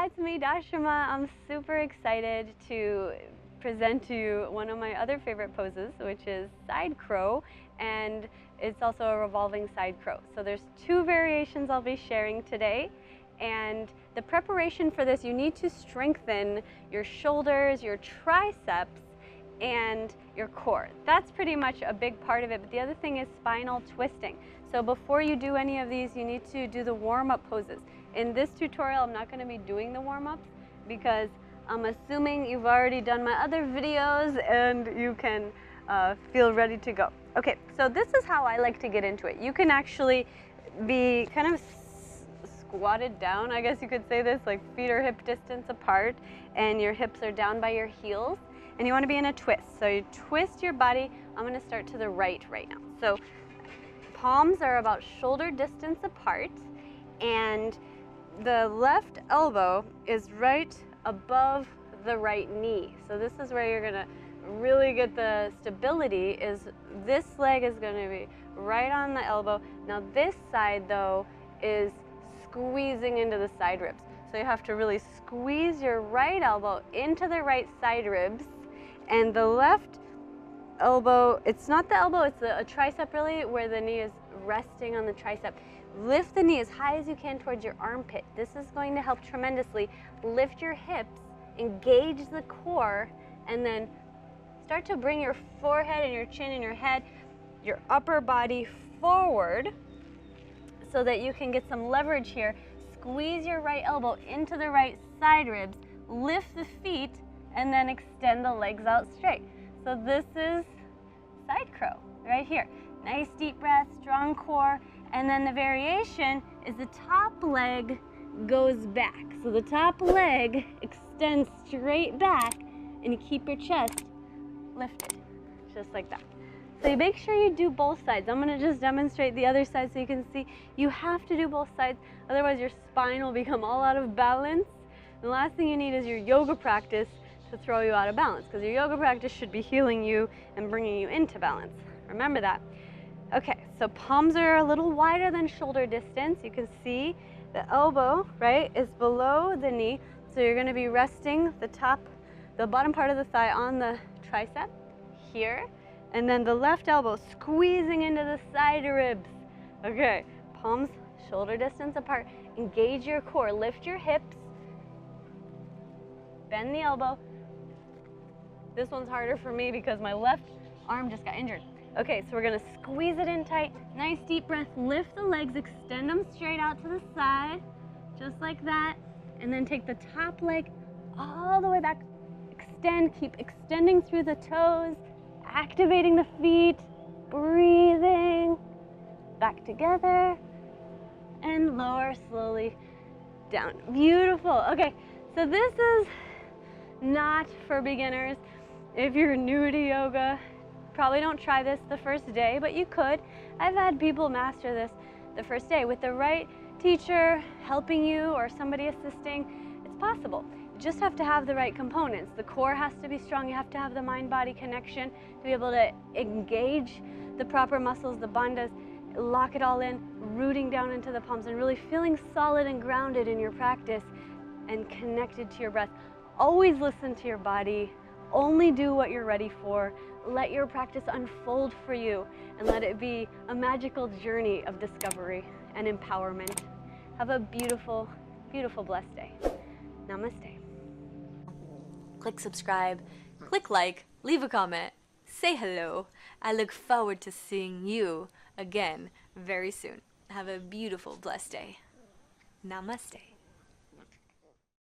Hi, it's me, Dashama. I'm super excited to present to you one of my other favorite poses, which is side crow, and it's also a revolving side crow. So there's two variations I'll be sharing today, and the preparation for this, you need to strengthen your shoulders, your triceps, and your core. That's pretty much a big part of it, but the other thing is spinal twisting. So before you do any of these, you need to do the warm-up poses. In this tutorial, I'm not going to be doing the warm-ups because I'm assuming you've already done my other videos and you can feel ready to go. Okay, so this is how I like to get into it. You can actually be kind of squatted down, I guess you could say this, like feet are hip distance apart and your hips are down by your heels. And you want to be in a twist. So you twist your body. I'm going to start to the right now. So palms are about shoulder distance apart, and the left elbow is right above the right knee. So this is where you're going to really get the stability, is this leg is going to be right on the elbow. Now this side though is squeezing into the side ribs. So you have to really squeeze your right elbow into the right side ribs, and the left elbow, it's not the elbow, it's a tricep really, where the knee is resting on the tricep. Lift the knee as high as you can towards your armpit. This is going to help tremendously. Lift your hips, engage the core, and then start to bring your forehead and your chin and your head, your upper body forward so that you can get some leverage here. Squeeze your right elbow into the right side ribs, lift the feet, and then extend the legs out straight. So this is side crow right here. Nice deep breath, strong core, and then the variation is the top leg goes back. So the top leg extends straight back and you keep your chest lifted, just like that. So you make sure you do both sides. I'm gonna just demonstrate the other side so you can see you have to do both sides, otherwise your spine will become all out of balance. The last thing you need is your yoga practice to throw you out of balance, because your yoga practice should be healing you and bringing you into balance. Remember that. Okay, so palms are a little wider than shoulder distance. You can see the elbow, right, is below the knee. So you're going to be resting the bottom part of the thigh on the tricep here, and then the left elbow squeezing into the side ribs. Okay, palms shoulder distance apart. Engage your core, lift your hips, bend the elbow. This one's harder for me because my left arm just got injured. Okay, so we're gonna squeeze it in tight. Nice deep breath, lift the legs, extend them straight out to the side, just like that. And then take the top leg all the way back. Extend, keep extending through the toes, activating the feet, breathing, back together, and lower slowly down. Beautiful. Okay, so this is not for beginners. If you're new to yoga, probably don't try this the first day, but you could. I've had people master this the first day. With the right teacher helping you or somebody assisting, it's possible. You just have to have the right components. The core has to be strong. You have to have the mind-body connection to be able to engage the proper muscles, the bandhas, lock it all in, rooting down into the palms and really feeling solid and grounded in your practice and connected to your breath. Always listen to your body. Only do what you're ready for. Let your practice unfold for you and let it be a magical journey of discovery and empowerment. Have a beautiful, beautiful, blessed day. Namaste. Click subscribe, click like, leave a comment, say hello. I look forward to seeing you again very soon. Have a beautiful, blessed day. Namaste.